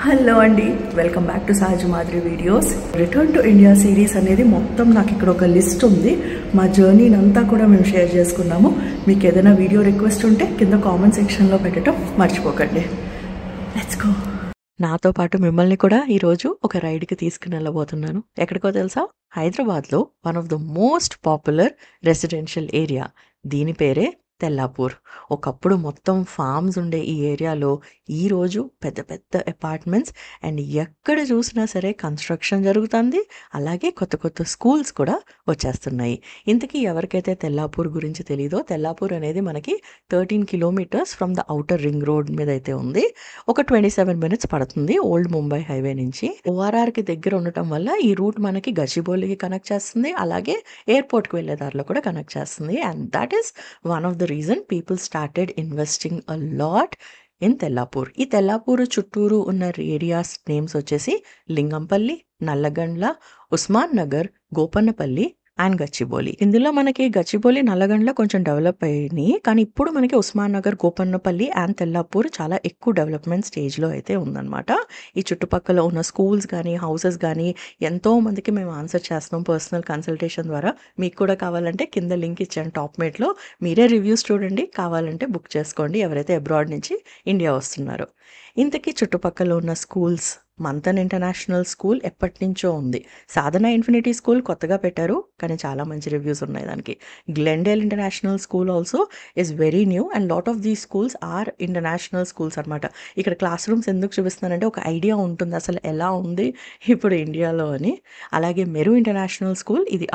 Hello అండి, welcome back to సహజ మాదిరి videos. Return to India series అనేది మొత్తం నాకు ఇక్కడ ఒక లిస్ట్ ఉంది. మా జర్నీని అంతా కూడా మేము షేర్ చేసుకున్నాము. మీకు ఏదైనా వీడియో రిక్వెస్ట్ ఉంటే కింద కామెంట్ సెక్షన్లో పెట్టడం మర్చిపోకండి. Let's go. నాతో పాటు మిమ్మల్ని కూడా ఈరోజు ఒక రైడ్కి తీసుకుని వెళ్ళబోతున్నాను. ఎక్కడికో తెలుసా? హైదరాబాద్లో one of the most popular residential area. దీని పేరే తెల్లాపూర్. ఒకప్పుడు మొత్తం ఫార్మ్స్ ఉండే ఈ ఏరియాలో ఈరోజు పెద్ద పెద్ద అపార్ట్మెంట్స్ అండ్ ఎక్కడ చూసినా సరే కన్స్ట్రక్షన్ జరుగుతుంది. అలాగే కొత్త కొత్త స్కూల్స్ కూడా వచ్చేస్తున్నాయి. ఇంతకీ ఎవరికైతే తెల్లాపూర్ గురించి తెలీదో, తెల్లాపూర్ అనేది మనకి 13 kilometres from the outer ring road మీద అయితే ఉంది. ఒక 27 మినిట్స్ పడుతుంది ఓల్డ్ ముంబై హైవే నుంచి. ఓఆర్ఆర్కి దగ్గర ఉండటం వల్ల ఈ రూట్ మనకి గచ్చిబౌలికి కనెక్ట్ చేస్తుంది. అలాగే ఎయిర్పోర్ట్కి వెళ్ళే దారిలో కూడా కనెక్ట్ చేస్తుంది. And that is one of the reason people started investing a lot in Tellapur. ఈ తెల్లాపూర్ చుట్టూరు ఉన్న ఏరియాస్ నేమ్స్ వచ్చేసి లింగంపల్లి, నల్లగండ్ల, ఉస్మాన్ నగర్, గోపన్నపల్లి అండ్ గచ్చిబౌలి. ఇందులో మనకి గచ్చిబౌలి, నల్లగండ్ల కొంచెం డెవలప్ అయ్యాయి. కానీ ఇప్పుడు మనకి ఉస్మాన్ నగర్, గోపన్నపల్లి అండ్ తెల్లాపూర్ చాలా ఎక్కువ డెవలప్మెంట్ స్టేజ్లో అయితే ఉందన్నమాట. ఈ చుట్టుపక్కల ఉన్న స్కూల్స్ కానీ హౌసెస్ కానీ ఎంతో మందికి మేము ఆన్సర్ చేస్తున్నాం పర్సనల్ కన్సల్టేషన్ ద్వారా. మీకు కూడా కావాలంటే కింద లింక్ ఇచ్చాను టాప్ మేట్లో. మీరే రివ్యూస్ చూడండి, కావాలంటే బుక్ చేసుకోండి ఎవరైతే అబ్రాడ్ నుంచి ఇండియా వస్తున్నారో. ఇంతకీ చుట్టుపక్కల ఉన్న స్కూల్స్, మంతన్ ఇంటర్నేషనల్ స్కూల్ ఎప్పటి నుంచో ఉంది. సాధన ఇన్ఫినిటీ స్కూల్ కొత్తగా పెట్టారు, కానీ చాలా మంచి రివ్యూస్ ఉన్నాయి దానికి. Glendale international school also is very new and lot of these schools are international schools అనమాట. ఇక్కడ క్లాస్ రూమ్స్ ఎందుకు చూపిస్తున్నానంటే ఒక ఐడియా ఉంటుంది అసలు ఎలా ఉంది ఇప్పుడు ఇండియాలో అని. అలాగే మెరు ఇంటర్నేషనల్ స్కూల్, ఇది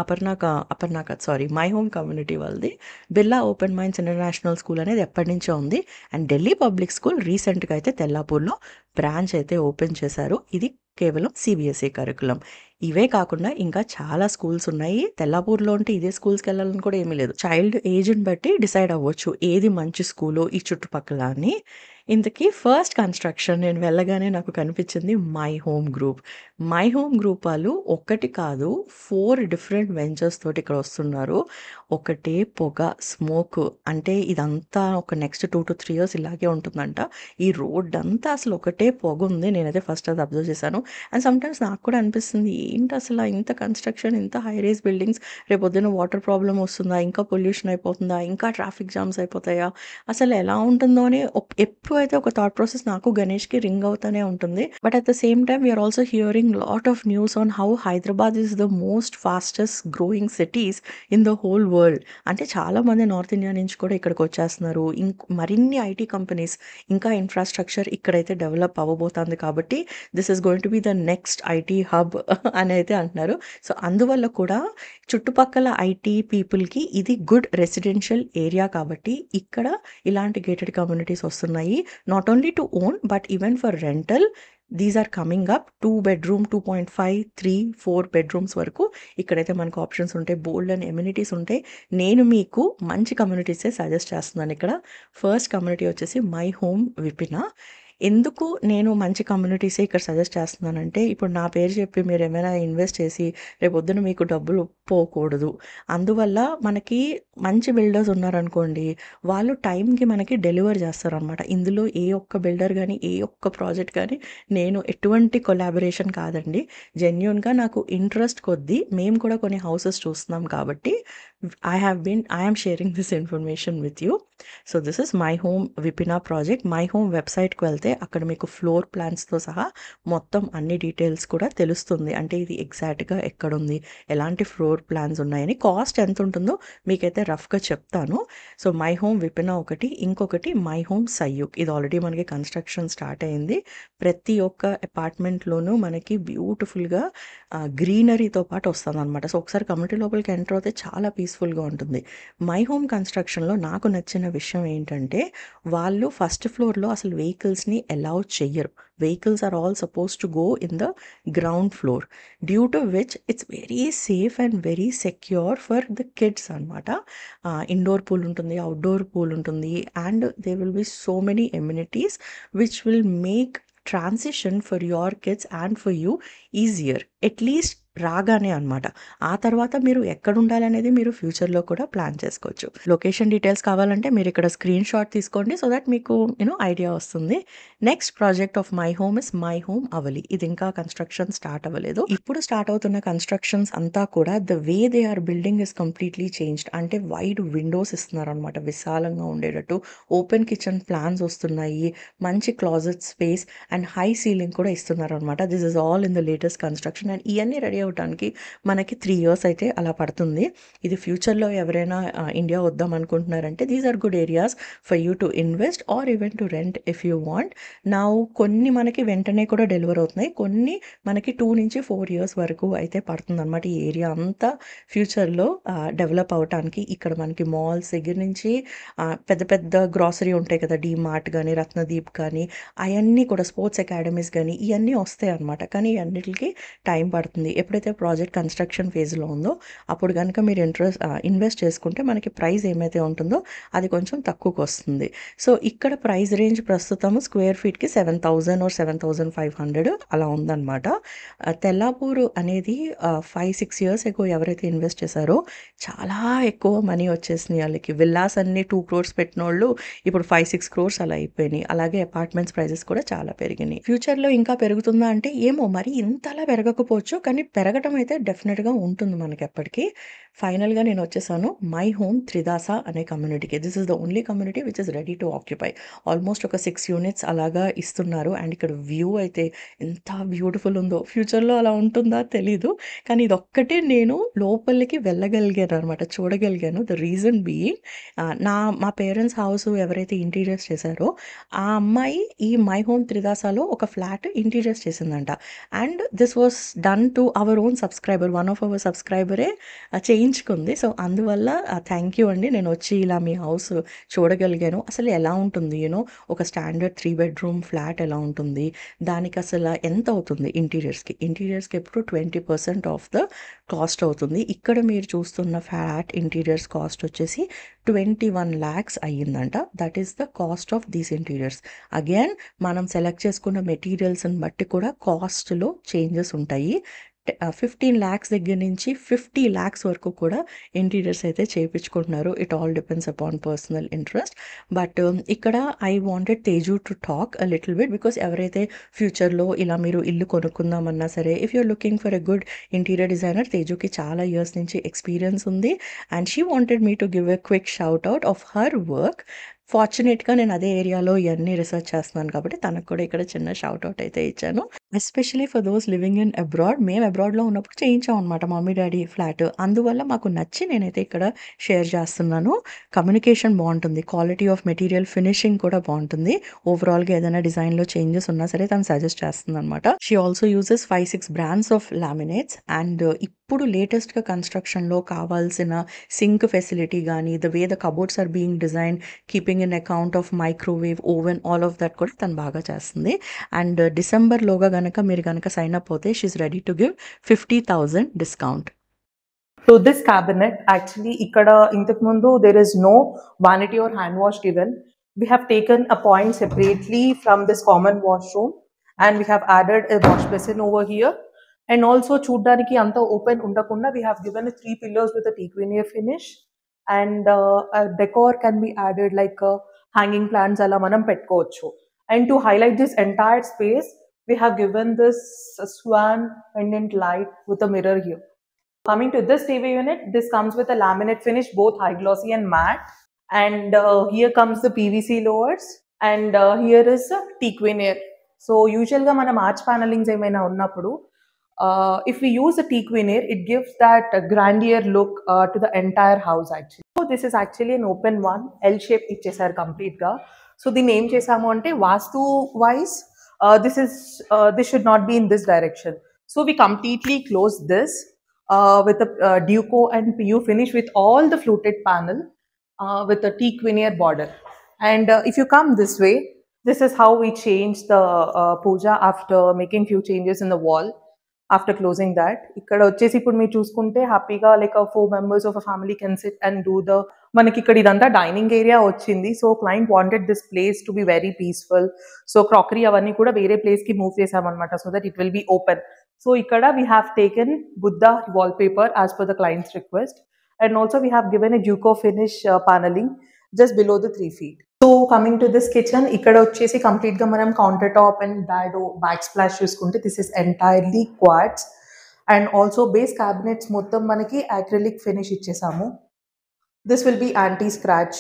మై హోమ్ కమ్యూనిటీ వాళ్ళది. Birla open minds international school అనేది ఎప్పటి నుంచో ఉంది. అండ్ ఢిల్లీ పబ్లిక్ స్కూల్ రీసెంట్గా అయితే తెల్లాపూర్లో బ్రాంచ్ అయితే ఓపెన్ చేశారు. ఇది కేవలం సిబిఎస్ఈ కరికులం. ఇవే కాకుండా ఇంకా చాలా స్కూల్స్ ఉన్నాయి. తెల్లాపూర్లో ఉంటే ఇదే స్కూల్స్కి వెళ్ళాలని కూడా ఏమీ లేదు. చైల్డ్ ఏజ్ని బట్టి డిసైడ్ అవ్వచ్చు ఏది మంచి స్కూలు ఈ చుట్టుపక్కల అని. ఇంతకీ ఫస్ట్ కన్స్ట్రక్షన్ నేను వెళ్ళగానే నాకు కనిపించింది my home group. My home group వాళ్ళు ఒకటి కాదు 4 డిఫరెంట్ వెంచర్స్ తోటి ఇక్కడ వస్తున్నారు. ఒకటే పొగ, స్మోక్. అంటే ఇదంతా ఒక నెక్స్ట్ 2 to 3 years ఇలాగే ఉంటుందంట. ఈ రోడ్ అంతా అసలు ఒకటే పొగ ఉంది. నేనైతే ఫస్ట్ అది అబ్జర్వ్ చేశాను. అండ్ సమ్టైమ్స్ నాకు కూడా అనిపిస్తుంది ఏంటి అసలు ఇంత కన్స్ట్రక్షన్, ఇంత హై రైజ్ బిల్డింగ్స్, రేపొద్దున వాటర్ ప్రాబ్లం వస్తుందా, ఇంకా పొల్యూషన్ అయిపోతుందా, ఇంకా ట్రాఫిక్ జామ్స్ అయిపోతాయా, అసలు ఎలా ఉంటుందో అని ఎప్పుడైతే ఒక థాట్ ప్రాసెస్ నాకు గణేష్కి రింగ్ అవుతూనే ఉంటుంది. But at the same time we are also hearing lot of news on how Hyderabad is the most fastest growing cities in the whole world. అంటే చాలామంది నార్త్ ఇండియా నుంచి కూడా ఇక్కడికి వచ్చేస్తున్నారు. మరిన్ని ఐటీ కంపెనీస్, ఇంకా ఇన్ఫ్రాస్ట్రక్చర్ ఇక్కడైతే డెవలప్ అవ్వబోతుంది. కాబట్టి this is going to be the next IT hub అని అయితే అంటున్నారు. సో అందువల్ల కూడా చుట్టుపక్కల ఐటీ పీపుల్కి ఇది గుడ్ రెసిడెన్షియల్ ఏరియా. కాబట్టి ఇక్కడ ఇలాంటి గేటెడ్ కమ్యూనిటీస్ వస్తున్నాయి. Not only to own but even for rental. These are coming up. 2 bedroom, 2.5, 3, 4 bedrooms వరకు ఇక్కడైతే మనకు ఆప్షన్స్ ఉంటాయి. బోల్డ్ అండ్ ఎమ్యూనిటీస్ ఉంటాయి. నేను మీకు మంచి కమ్యూనిటీసే సజెస్ట్ చేస్తున్నాను ఇక్కడ. ఫస్ట్ కమ్యూనిటీ వచ్చేసి మై హోమ్ విపిన. ఎందుకు నేను మంచి కమ్యూనిటీసే ఇక్కడ సజెస్ట్ చేస్తున్నానంటే, ఇప్పుడు నా పేరు చెప్పి మీరు ఏమైనా ఇన్వెస్ట్ చేసి రేపొద్దున మీకు డబ్బులు పోకూడదు. అందువల్ల మనకి మంచి బిల్డర్స్ ఉన్నారనుకోండి, వాళ్ళు టైంకి మనకి డెలివర్ చేస్తారనమాట. ఇందులో ఏ ఒక్క బిల్డర్ కానీ ఏ ఒక్క ప్రాజెక్ట్ కానీ నేను ఎటువంటి కొలాబరేషన్ కాదండి. జెన్యూన్గా నాకు ఇంట్రెస్ట్ కొద్దీ మేము కూడా కొన్ని హౌసెస్ చూస్తున్నాం కాబట్టి I am sharing this information with you. So this is my home Vipina project. My home వెబ్సైట్కి వెళ్తే అక్కడ మీకు ఫ్లోర్ ప్లాన్స్తో సహా మొత్తం అన్ని డీటెయిల్స్ కూడా తెలుస్తుంది. అంటే ఇది ఎగ్జాక్ట్గా ఎక్కడుంది, ఎలాంటి ఫ్లోర్ ప్లాన్స్ ఉన్నాయని, కాస్ట్ ఎంత ఉంటుందో మీకైతే రఫ్గా చెప్తాను. సో మై హోమ్ విపినా ఒకటి, ఇంకొకటి మై హోమ్ సయ్యూక్. ఇది ఆల్రెడీ మనకి కన్స్ట్రక్షన్ స్టార్ట్ అయింది. ప్రతి ఒక్క అపార్ట్మెంట్లోనూ మనకి బ్యూటిఫుల్గా గ్రీనరీతో పాటు వస్తుంది అనమాట. సో ఒకసారి కమ్యూనిటీ లోపలికి ఎంటర్ అవుతే చాలా పీస్ఫుల్గా ఉంటుంది. మై హోమ్ కన్స్ట్రక్షన్లో నాకు నచ్చిన విషయం ఏంటంటే, వాళ్ళు ఫస్ట్ ఫ్లోర్లో అసలు వెహికల్స్ని అలౌ చెయ్యరు. Vehicles are all suppose to go in the ground floor, due to which it's very safe and very secure for the kids అనమాట. ఇండోర్ పూల్ ఉంటుంది, అవుట్డోర్ పూల్ ఉంటుంది, and they will be so many amenities which will make transition for your kids and for you easier. At least రాగానే అనమాట. ఆ తర్వాత మీరు ఎక్కడ ఉండాలనేది మీరు ఫ్యూచర్‌లో కూడా ప్లాన్ చేసుకోవచ్చు. లొకేషన్ డీటెయిల్స్ కావాలంటే మీరు ఇక్కడ స్క్రీన్ షాట్ తీసుకోండి. సో దట్ మీకు ఐడియా వస్తుంది. Next project of my home is my home Avali. ఇది ఇంకా కన్‌స్ట్రక్షన్ స్టార్ట్ అవ్వలేదు. ఇప్పుడు స్టార్ట్ అవుతున్న కన్‌స్ట్రక్షన్స్ అంతా కూడా the way they are building is completely changed. అంటే వైడ్ విండోస్ ఇస్తున్నారనమాట విశాలంగా ఉండేటట్టు. ఓపెన్ కిచెన్ ప్లాన్స్ వస్తున్నాయి. మంచి closet space and high ceiling కూడా ఇస్తున్నారనమాట. This is all in the latest construction and ఇయన్నీ రెడీ అవ్వటానికి మనకి 3 ఇయర్స్ అయితే అలా పడుతుంది. ఇది ఫ్యూచర్‌లో ఎవరైనా ఇండియా వద్దాం అనుకుంటున్నారంటే these are good areas for you to invest or even to rent if you want. Now కొన్ని మనకి వెంటనే కూడా డెలివర్ అవుతున్నాయి. కొన్ని మనకి 2-4 ఇయర్స్ వరకు అయితే పడుతుందనమాట. ఈ ఏరియా అంతా ఫ్యూచర్‌లో డెవలప్ అవ్వటానికి. ఇక్కడ మనకి మాల్స్ దగ్గర నుంచి పెద్ద పెద్ద గ్రోసరీ ఉంటాయి కదా! డీమార్ట్ గాని, రత్నదీప్ కానీ అయన్నీ కూడా స్పోర్ట్స్ అకాడమీస్ గాని ఇయన్నీ వస్తాయన్నమాట. కానీ ఈ అన్నిటికి టైం పడుతుంది. ఎప్పుడైతే ప్రాజెక్ట్ కన్‌స్ట్రక్షన్ ఫేజ్‌లో ఉందో అప్పుడు గనుక మీరు ఇన్వెస్ట్ చేసుకుంటే మనకి ప్రైస్ ఏమైతే ఉంటుందో అది కొంచెం తక్కువకొస్తుంది. సో, ఇక్కడ ప్రైస్ రేంజ్ ప్రస్తుతం స్క్వేర్ ఫీట్‌కి 7,000 ఆర్ 7,500 అలా ఉందన్నమాట. తెల్లాపూర్ అనేది 5-6 ఇయర్స్ ఎగో ఎవరైతే ఇన్వెస్ట్ చేశారో చాలా ఎక్కువ మనీ వచ్చేసినాయి ఆళ్ళకి. విల్లాస్ అన్నీ 2 క్రోర్స్ పెట్టినోళ్ళు ఇప్పుడు 5-6 క్రోర్స్ అలా అయిపోయినాయి. అలాగే అపార్ట్మెంట్స్ ప్రైజెస్ కూడా చాలా పెరిగినాయి. ఫ్యూచర్‌లో ఇంకా పెరుగుతుందా అంటే ఏమో మరి ఇంతలా పెరగకపోవచ్చు. కానీ పెరగటం అయితే డెఫినిట్‌గా ఉంటుంది మనకి ఎప్పటికి. ఫైనల్‌గా నేను వచ్చేసాను మై హోమ్ త్రిదాస అనే కమ్యూనిటీకి. This is the only community which is ready to occupy. Almost ఒక 6 యూనిట్స్ అలాగా ఇస్తున్నారు. అండ్ ఇక్కడ వ్యూ అయితే ఎంత బ్యూటిఫుల్ ఉందో. ఫ్యూచర్‌లో అలా ఉంటుందా తెలీదు. కానీ ఇదొక్కటే నేను లోపలికి వెళ్ళగలిగాననమాట. చూడగలిగాను. ద రీజన్ బీయింగ్ మా పేరెంట్స్ హౌస్ ఎవరైతే ఇంటీరియర్స్ చేశారో ఆ అమ్మాయి ఈ మై హోమ్ త్రిదాసాలో ఒక ఫ్లాట్ ఇంటీరియర్స్ చేసిందంట. And this was done to our own subscriber. One of our సబ్స్క్రైబరే చేయించుకుంది. సో, అందువల్ల థ్యాంక్ యూ అండి. నేను వచ్చి ఇలా మీ హౌస్ చూడగలిగాను. అసలు ఎలా ఉంటుంది ఒక స్టాండర్డ్ 3 బెడ్‌రూమ్ ఫ్లాట్ ఎలా ఉంటుంది? దానికి అసలు ఎంత అవుతుంది ఇంటీరియర్స్‌కి? ఇంటీరియర్స్‌కి ఎప్పుడు 20% ఆఫ్ ద కాస్ట్ అవుతుంది. ఇక్కడ మీరు చూస్తున్న ఫ్లాట్ ఇంటీరియర్స్ కాస్ట్ వచ్చేసి 21 lakhs అయ్యిందంట. That is the cost of these interiors. Again మనం సెలెక్ట్ చేసుకున్న మెటీరియల్స్‌ని బట్టి కూడా కాస్ట్‌లో చేంజెస్ ఉంటాయి. 15 lakhs దగ్గర నుంచి 50 lakhs వరకు కూడా ఇంటీరియర్స్ అయితే చేపించుకుంటున్నారు. It all depends upon personal interest. But ఇక్కడ I wanted Teju to talk a little bit because ఎవరైతే ఫ్యూచర్‌లో ఇలా మీరు ఇల్లు కొనుక్కుందామన్నా సరే if you are looking for a good interior designer తేజుకి చాలా ఇయర్స్ నుంచి ఎక్స్పీరియన్స్ ఉంది. And she wanted me to give a quick shout out of her work. ఫార్చునేట్‌గా నేను అదే ఏరియాలో ఇయన్నీ రిసర్చ్ చేస్తున్నాను కాబట్టి తనకు కూడా ఇక్కడ చిన్న షౌట్ అవుట్ అయితే ఇచ్చాను. Especially for those living in abroad. మేము అబ్రాడ్‌లో ఉన్నప్పుడు చేయించామనమాట మమ్మీ, డ్యాడీ ఫ్లాట్. అందువల్ల మాకు నచ్చి నేనైతే ఇక్కడ షేర్ చేస్తున్నాను. కమ్యూనికేషన్ బావుంటుంది. క్వాలిటీ ఆఫ్ మెటీరియల్ ఫినిషింగ్ కూడా బావుంటుంది. ఓవరాల్‌గా ఏదైనా డిజైన్‌లో చేంజెస్ ఉన్నా సరే తను సజెస్ట్ చేస్తుందనమాట. She also uses 5-6 brands of laminates. And ఇప్పుడు లేటెస్ట్‌గా కన్‌స్ట్రక్షన్‌లో కావాల్సిన సింక్ ఫెసిలిటీ గానీ, the way the cupboards are being designed keeping in account of microwave, oven all of that కూడా తను బాగా చేస్తుంది. అండ్ డిసెంబర్‌లోగా గనక మీరు గనక సైన్ అప్ అవుతే she is ready to give 50,000 discount. So this cabinet actually ikkada intak mundu there is no vanity or hand wash given. We have taken a point separately from this common washroom and we have added a wash basin over here. And also చూడ్డానికి అంత open ఉండకుండా we have given 3 pillars with a teak veneer finish and a decor can be added like hanging plants ala manam pettukochu. And to highlight this entire space we have given this swan pendant light with a mirror here. Coming to this TV unit, this comes with a laminate finish, both high glossy and matte. And here comes the PVC lowers, and here is a teak veneer. So usually ga manam arch panelings emaina unnappudu, if we use a teak veneer, it gives that grandeur look to the entire house actually. So this is actually an open one, L shape ichchesaru complete ga. So the name chesamu ante vastu wise, this should not be in this direction. So we completely close this with a Duco and PU finish with all the fluted panel with a teak veneer border. And if you come this way, this is how we change the puja after making few changes in the wall. After closing that, ikkada vachesi ippudu meer chuskunte happyga like a 4 members of a family can sit and do the manaki ikkada idantha dining area ochindi. So client wanted this place to be very peaceful. So crockery avanni kuda vere place ki move chesam anamata so that it will be open. So ikkada we have taken Buddha wallpaper as per the client's request, and also we have given a Duco finish paneling just below the 3 feet. So coming to this kitchen, ikkada vachesi complete ga manam countertop and backsplash chuskunte this is entirely quartz, and also base cabinets మొత్తం మనకి acrylic finish ఇచ్చేసాము. This will be anti-scratch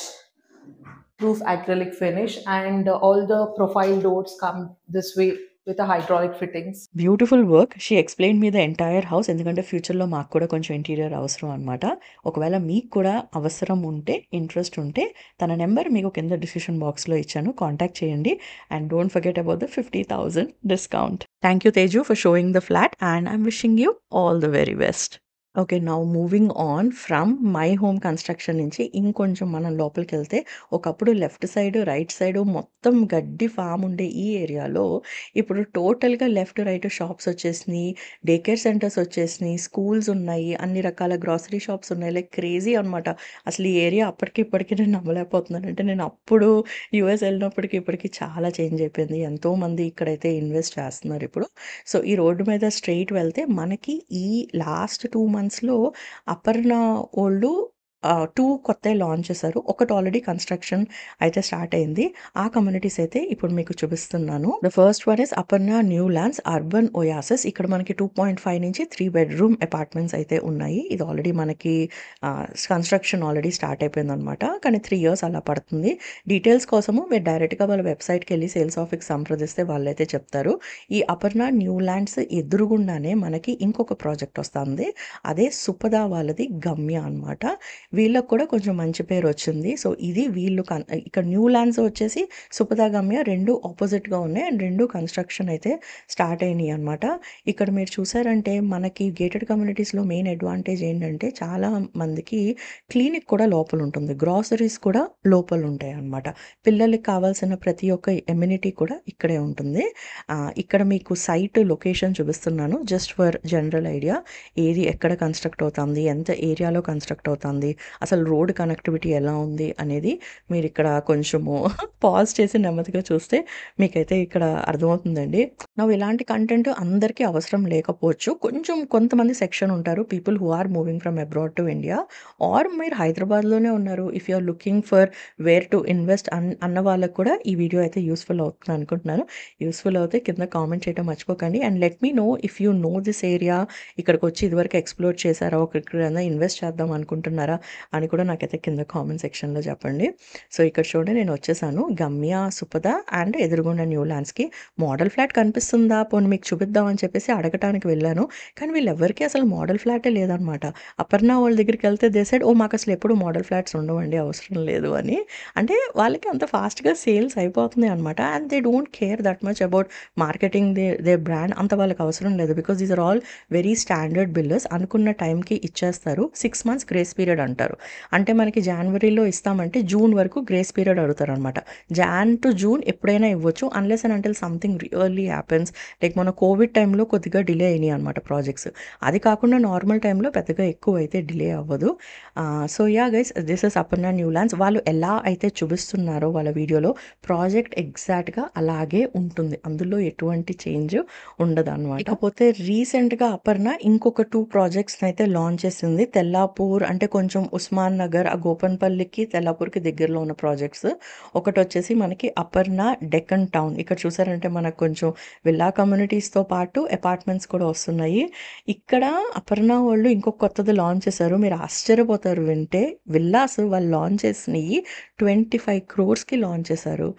proof acrylic finish, and all the profile doors come this way with the hydraulic fittings. Beautiful work. She explain me the entire house. ఎందుకంటే ఫ్యూచర్లో మాకు కూడా కొంచెం interior అవసరం అనమాట. ఒకవేళ మీకు కూడా అవసరం ఉంటే, ఇంట్రెస్ట్ ఉంటే, తన నెంబర్ మీకు కింద డిస్క్రిప్షన్ బాక్స్లో ఇచ్చాను, కాంటాక్ట్ చేయండి. And don't forget about the 50,000 discount. Thank you Teju for showing the flat, and I'm wishing you all the very best. Okay, now moving on from my home construction నుంచి ఇంకొంచెం మనం లోపలికి వెళ్తే, ఒకప్పుడు లెఫ్ట్ సైడ్ రైట్ సైడ్ మొత్తం గడ్డి form ఉండే ఈ ఏరియాలో ఇప్పుడు టోటల్గా లెఫ్ట్ రైట్ షాప్స్ వచ్చేసినాయి, డే కేర్ సెంటర్స్ వచ్చేసినాయి, స్కూల్స్ ఉన్నాయి, అన్ని రకాల గ్రాసరీ షాప్స్ ఉన్నాయి. లైక్ క్రేజీ అనమాట. అసలు ఈ ఏరియా అప్పటికి ఇప్పటికీ నేను నమ్మలేకపోతున్నాను. అంటే నేను అప్పుడు యూఎస్ వెళ్ళినప్పటికి ఇప్పటికి చాలా చేంజ్ అయిపోయింది. ఎంతోమంది ఇక్కడైతే ఇన్వెస్ట్ చేస్తున్నారు ఇప్పుడు. సో ఈ రోడ్డు మీద స్ట్రెయిట్ వెళ్తే మనకి ఈ లాస్ట్ 2 monthsలో అపర్ణ వాళ్ళు 2 కొత్తవి లాంచ్ చేశారు. ఒకటి ఆల్రెడీ కన్స్ట్రక్షన్ అయితే స్టార్ట్ అయింది. ఆ కమ్యూనిటీస్ అయితే ఇప్పుడు మీకు చూపిస్తున్నాను. The first one is Aparna new lands urban oasis. ఇక్కడ మనకి 2.5 నుంచి 3 bedroom అపార్ట్మెంట్స్ అయితే ఉన్నాయి. ఇది ఆల్రెడీ మనకి కన్స్ట్రక్షన్ ఆల్రెడీ స్టార్ట్ అయిపోయింది అనమాట. కానీ 3 years అలా పడుతుంది. డీటెయిల్స్ కోసము మీరు డైరెక్ట్గా వాళ్ళ వెబ్సైట్కి వెళ్ళి సేల్స్ ఆఫీస్కి సంప్రదిస్తే వాళ్ళైతే చెప్తారు. ఈ అపర్ణ న్యూ ల్యాండ్స్ ఎదురుగుండానే మనకి ఇంకొక ప్రాజెక్ట్ వస్తుంది. అదే సుపదా వాళ్ళది గమ్య అనమాట. వీళ్ళకు కూడా కొంచెం మంచి పేరు వచ్చింది. సో ఇది వీళ్ళు ఇక్కడ న్యూ ల్యాండ్స్ వచ్చేసి సుపదా గమ్య రెండు ఆపోజిట్గా ఉన్నాయి, అండ్ రెండు కన్స్ట్రక్షన్ అయితే స్టార్ట్ అయినాయి అనమాట. ఇక్కడ మీరు చూసారంటే మనకి గేటెడ్ కమ్యూనిటీస్లో మెయిన్ అడ్వాంటేజ్ ఏంటంటే చాలా మందికి క్లినిక్ కూడా లోపల ఉంటుంది, గ్రాసరీస్ కూడా లోపల ఉంటాయి అనమాట. పిల్లలకి కావాల్సిన ప్రతి ఒక్క ఎమ్యూనిటీ కూడా ఇక్కడే ఉంటుంది. ఇక్కడ మీకు సైట్ లొకేషన్ చూపిస్తున్నాను జస్ట్ ఫర్ జనరల్ ఐడియా. ఏది ఎక్కడ కన్స్ట్రక్ట్ అవుతుంది, ఎంత ఏరియాలో కన్స్ట్రక్ట్ అవుతుంది, అసలు రోడ్ కనెక్టివిటీ ఎలా ఉంది అనేది మీరు ఇక్కడ కొంచెము పాజ్ చేసి నెమ్మదిగా చూస్తే మీకైతే ఇక్కడ అర్థమవుతుందండి. ನಾವು ఇలాంటి కంటెంట్ అందరికీ అవసరం లేకపోవచ్చు. కొంతమంది సెక్షన్ ఉంటారు, people who are moving from abroad to India, or మీరు హైదరాబాద్లోనే ఉన్నారు, if you are looking for where to invest అన్న వాళ్ళకు కూడా ఈ వీడియో అయితే యూస్ఫుల్ అవుతుంది అనుకుంటున్నాను. యూస్ఫుల్ అవుతే కింద కామెంట్ చేయడం మర్చిపోకండి. And let me know if you know this area, ఇక్కడికి వచ్చి ఇదివరకు ఎక్స్ప్లోర్ చేశారా, ఒకరికైనా ఇన్వెస్ట్ చేద్దాం అనుకుంటున్నారా అని కూడా నాకైతే కింద కామెంట్ సెక్షన్లో చెప్పండి. సో ఇక్కడ చూడండి, నేను వచ్చేసాను గమ్య సుపద అండ్ ఎదురుగుండా న్యూ ల్యాండ్స్కి. మోడల్ ఫ్లాట్ కనిపిస్తుందా పోనీ మీకు చూపిద్దామని చెప్పేసి అడగటానికి వెళ్ళాను, కానీ వీళ్ళెవరికి అసలు మోడల్ ఫ్లాటే లేదనమాట. అపర్ణ వాళ్ళ దగ్గరికి వెళ్తే దే సైడ్ ఓ మాకు అసలు ఎప్పుడు మోడల్ ఫ్లాట్స్ ఉండవండి, అవసరం లేదు అని. అంటే వాళ్ళకి అంత ఫాస్ట్గా సేల్స్ అయిపోతుంది అనమాట. And they don't care that much about marketing the brand, అంత వాళ్ళకి అవసరం లేదు. Because these are all very standard builders. అనుకున్న టైంకి ఇచ్చేస్తారు. 6 months గ్రేస్ పీరియడ్ అంటారు. అంటే మనకి జనవరిలో ఇస్తామంటే జూన్ వరకు గ్రేస్ పీరియడ్ అడుగుతారు అనమాట. జాన్ టు జూన్ ఎప్పుడైనా ఇవ్వచ్చు, unless and until something really happens. Like మన కోవిడ్ టైంలో కొద్దిగా డిలే అయినాయి అనమాట ప్రాజెక్ట్స్. అది కాకుండా నార్మల్ టైంలో పెద్దగా ఎక్కువ అయితే డిలే అవ్వదు. So yeah guys, this is Aparna new lands. వాళ్ళు ఎలా అయితే చూపిస్తున్నారో వాళ్ళ వీడియోలో ప్రాజెక్ట్ ఎగ్జాక్ట్గా అలాగే ఉంటుంది, అందులో ఎటువంటి చేంజ్ ఉండదు అనమాట. కాకపోతే రీసెంట్గా అపర్ణ ఇంకొక 2 projects అయితే లాంచ్ చేసింది. తెల్లాపూర్ అంటే కొంచెం ఉస్మాన్ నగర్, ఆ గోపన్పల్లికి తెల్లాపూర్కి దగ్గరలో ఉన్న ప్రాజెక్ట్స్. ఒకటి వచ్చేసి మనకి అపర్ణ డెక్కన్ టౌన్. ఇక్కడ చూసారంటే మనకు కొంచెం విల్లా కమ్యూనిటీస్తో పాటు అపార్ట్మెంట్స్ కూడా వస్తున్నాయి. ఇక్కడ అపర్ణ వాళ్ళు ఇంకొక కొత్తది లాంచ్ చేశారు. మీరు ఆశ్చర్యపోతారు వింటే. విల్లాస్ వాళ్ళు లాంచ్ చేసినవి 25 crores లాంచ్ చేశారు.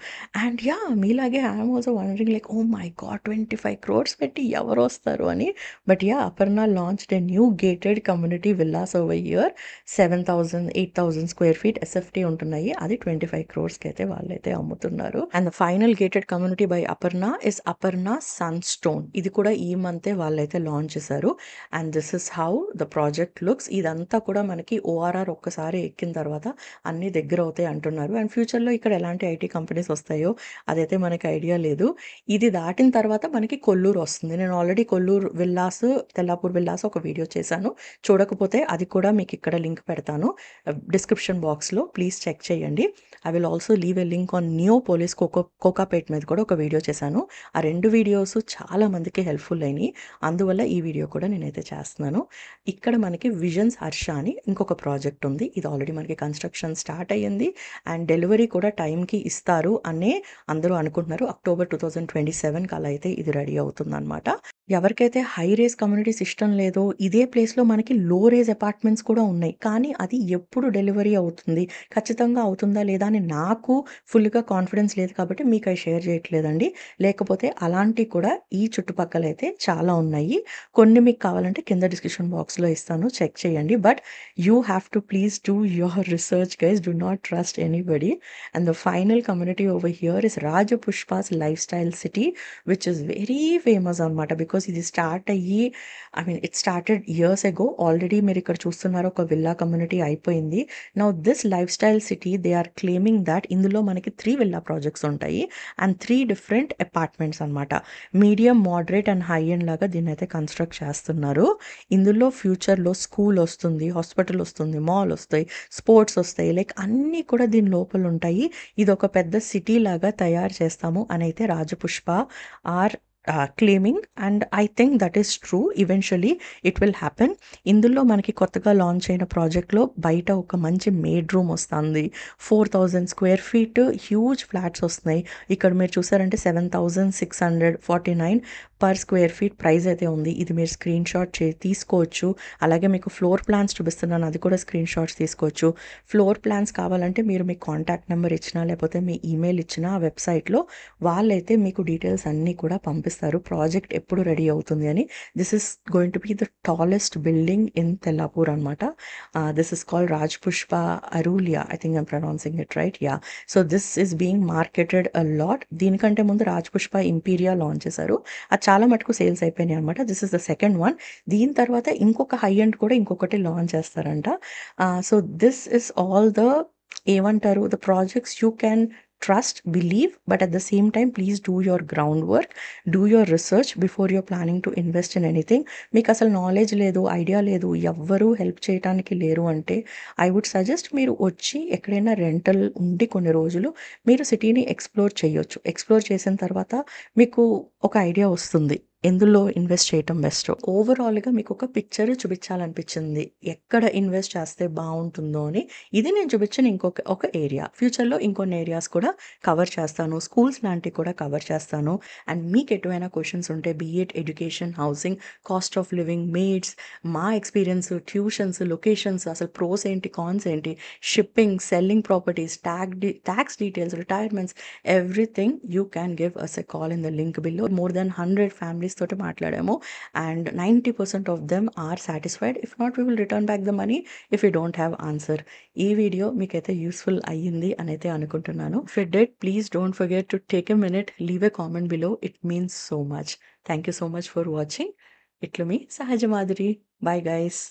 అండ్ యా, మీలాగే I'm also wondering like oh my god 25 crores పెట్టి ఎవరు వస్తారు అని. But yeah, Aparna launched a new gated community villas over here. 7,000 8,000 square feet SFT ఉంటున్నాయి. అది 25 crores అయితే వాళ్ళైతే అమ్ముతున్నారు. And the final gated community by Aparna is Aparna Sunstone. ఇది కూడా ఈ మంతే వాళ్ళైతే లాంచ్ చేశారు. And this is how the project looks. ఇదంతా కూడా మనకి ఓఆర్ఆర్ ఒక్కసారి ఎక్కిన తర్వాత అన్ని దగ్గర అవుతాయి అంటున్నారు. అంటున్నారు. అండ్ ఫ్యూచర్‌లో ఇక్కడ ఎలాంటి ఐటీ కంపెనీస్ వస్తాయో అదైతే మనకి ఐడియా లేదు. ఇది దాటిన తర్వాత మనకి కొల్లూరు వస్తుంది. నేను already Kolluru villas, Tellapur villas ఒక వీడియో చేశాను. చూడకపోతే అది కూడా మీకు ఇక్కడ లింక్ పెడతాను డిస్క్రిప్షన్ బాక్స్‌లో. ప్లీజ్ చెక్ చేయండి. I will also leave a link on Neopolis Kokapet మీద కూడా ఒక వీడియో చేశాను. ఆ 2 వీడియోస్ చాలా మందికి హెల్ప్‌ఫుల్ అయినాయి. అందువల్ల ఈ వీడియో కూడా నేనైతే చేస్తున్నాను. ఇక్కడ మనకి విజన్స్ హర్ష అని ఇంకొక ప్రాజెక్ట్ ఉంది. ఇది ఆల్రెడీ మనకి కన్‌స్ట్రక్షన్ స్టార్ట్ అయ్యింది. అండ్ డెలివరీ కూడా టైంకి ఇస్తారు అనే అందరూ అనుకుంటున్నారు. అక్టోబర్ 2027కి అలా అయితే ఇది రెడీ అవుతుందన్నమాట. ఎవరికైతే హై రేజ్ కమ్యూనిటీస్ ఇష్టం లేదో ఇదే ప్లేస్‌లో మనకి లో రేజ్ అపార్ట్మెంట్స్ కూడా ఉన్నాయి. కానీ అది ఎప్పుడు డెలివరీ అవుతుంది, ఖచ్చితంగా అవుతుందా లేదా అని నాకు ఫుల్‌గా కాన్ఫిడెన్స్ లేదు కాబట్టి మీకు అవి షేర్ చేయట్లేదండి. లేకపోతే అలాంటివి కూడా ఈ చుట్టుపక్కల అయితే చాలా ఉన్నాయి. కొన్ని మీకు కావాలంటే కింద డిస్క్రిప్షన్ బాక్స్‌లో ఇస్తాను, చెక్ చేయండి. But you have to please do your research guys. Do not trust anybody. And the final community over here is Rajapushpa's life style city which is very famous అనమాట. బికాస్ ఇది స్టార్ట్ అయ్యి it started years ago. Already మీరు ఇక్కడ చూస్తున్నారు ఒక villa community అయిపోయింది. Now this life style city they are claiming that ఇందులో మనకి 3 విల్లా ప్రాజెక్ట్స్ ఉంటాయి అండ్ 3 డిఫరెంట్ అపార్ట్మెంట్స్ అనమాట. Medium, moderate and high end లాగా దీన్ని అయితే కన్స్ట్రక్ట్ చేస్తున్నారు. ఇందులో ఫ్యూచర్లో స్కూల్ వస్తుంది, హాస్పిటల్ వస్తుంది, మాల్ వస్తాయి, స్పోర్ట్స్ వస్తాయి, లైక్ అన్నీ కూడా దీని లోపల ఉంటాయి. ఇది ఒక పెద్ద సిటీ లాగా తయారు చేస్తాము అని అయితే Rajapushpa are claiming. And I think that is true. Eventually it will happen. ఇందులో మనకి కొత్తగా లాంచ్ అయిన ప్రాజెక్ట్లో బయట ఒక మంచి మేడ్ రూమ్ వస్తుంది. 4000 స్క్వేర్ ఫీట్ హ్యూజ్ ఫ్లాట్స్ వస్తున్నాయి. ఇక్కడ మీరు చూసారంటే 7649 పర్ స్క్వేర్ ఫీట్ ప్రైస్ అయితే ఉంది. ఇది మీరు స్క్రీన్ షాట్ తీసుకోవచ్చు. అలాగే మీకు ఫ్లోర్ ప్లాన్స్ చూపిస్తున్నాను, అది కూడా స్క్రీన్ షాట్స్ తీసుకోవచ్చు. ఫ్లోర్ ప్లాన్స్ కావాలంటే మీరు మీ కాంటాక్ట్ నెంబర్ ఇచ్చినా లేకపోతే మీ ఈమెయిల్ ఇచ్చినా ఆ వెబ్సైట్లో వాళ్ళైతే మీకు డీటెయిల్స్ అన్నీ కూడా పంపిస్తారు ప్రాజెక్ట్ ఎప్పుడు రెడీ అవుతుంది అని. This is going to be the tallest building in Tellapur అనమాట. This is called Rajpushpa Aurelia. I think I'm pronouncing it right. Yeah. So this is being marketed a lot. దీనికంటే ముందు రాజ్పుష్ప ఇంపీరియా లాంచ్ చేశారు. అది చాలా మటుకు సేల్స్ అయిపోయినాయి అనమాట. This is the second one. దీని తర్వాత ఇంకొక హై ఎండ్ కూడా ఇంకొకటి లాంచ్ చేస్తారంట. So this is all the ఏమంటారు the projects you can trust, believe, but at the same time please do your ground work, do your research before you're planning to invest in anything. మీకు అసలు knowledge లేదు, idea లేదు, ఎవ్వరూ help చేయడానికి లేరు అంటే I would suggest మీరు వచ్చి ఎక్కడైనా రెంటల్ ఉండి కొన్ని రోజులు మీరు సిటీని ఎక్స్ప్లోర్ చేయొచ్చు. ఎక్స్ప్లోర్ చేసిన తర్వాత మీకు ఒక ఐడియా వస్తుంది ఎందులో ఇన్వెస్ట్ చేయటం బెస్ట్. ఓవరాల్గా మీకు ఒక పిక్చర్ చూపించాలనిపించింది ఎక్కడ ఇన్వెస్ట్ చేస్తే బాగుంటుందో అని. ఇది నేను చూపించిన ఒక ఏరియా. ఫ్యూచర్లో ఇంకొన్ని ఏరియాస్ కూడా కవర్ చేస్తాను, స్కూల్స్ లాంటివి కూడా కవర్ చేస్తాను. అండ్ మీకు ఎటువైనా క్వశ్చన్స్ ఉంటే be it education, housing, cost of living, maids, మా ఎక్స్పీరియన్స్, ట్యూషన్స్, లొకేషన్స్, అసలు ప్రోస్ ఏంటి, కాన్స్ ఏంటి, shipping, selling properties, tax details, retirements, everything you can give us a call in the link below. More than 100 families తోటి మాట్లాడాము and 90% of them are satisfied. If not we will return back the money if you don't have answer. ఈ video మీకైతే useful అయ్యింది అని అయితే అనుకుంటున్నాను. If it did, please don't forget to take a minute, leave a comment below. It means so much. Thank you so much for watching. ఇట్లు మీ సహజ Madhuri. Bye guys.